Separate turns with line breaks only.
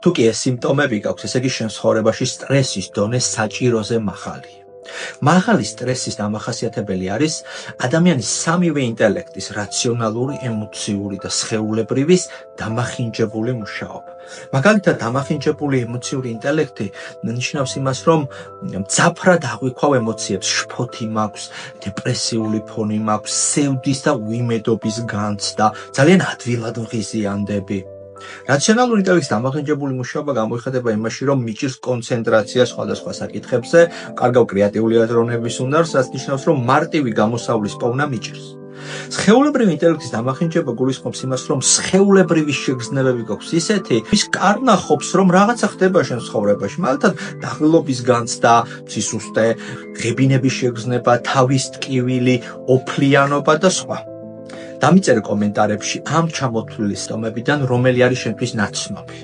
თუ კი ეს სიმპტომები გაქვს, ესე იგი შენ ცხოვრებაში სტრესის დონე საჭიროზე მაღალია. მაღალი სტრესის დამახასიათებელი არის ადამიანის სამივე ინტელექტის, რაციონალური, ემოციური და სხეულებრივის დამახინჯებული მუშაობა. მაგალითად, დამახინჯებული ემოციური ინტელექტი ნიშნავს იმას, რომ მძაფრად აღვიქვავ ემოციებს, შფოთი მაქვს, დეპრესიული ფონი მაქვს, სევდის და უიმედობის განცდა, ძალიან ადვილად ვღიზიანდები. რაციონალური ინტელექტის დამახინჯებული მუშაობა გამოიხატება იმაში, რომ მიჭირს კონცენტრაცია სხვადასხვა საკითხებზე, კარგავ კრეატიული აზროვნების უნარს, რაც ნიშნავს, რომ მარტივი გამოსავლის პოვნა მიჭირს. სხეულებრივი ინტელექტის დამახინჯება გულისხმობს იმას, რომ სხეულებრივი შეგრძნებები გვაქვს ისეთი, ვის კარნახობს, რომ რაღაცა ხდება შენ ცხოვრებაში, მაგალითად, დაღლობის განცდა, სისუსტე, ღებინების შეგრძნება, თავის ტკივილი, ოფლიანობა და სხვა. დამიწერე კომენტარებში ამ ჩამოთვლილი სიმპტომებიდან რომელი არის შენთვის ნაცნობი.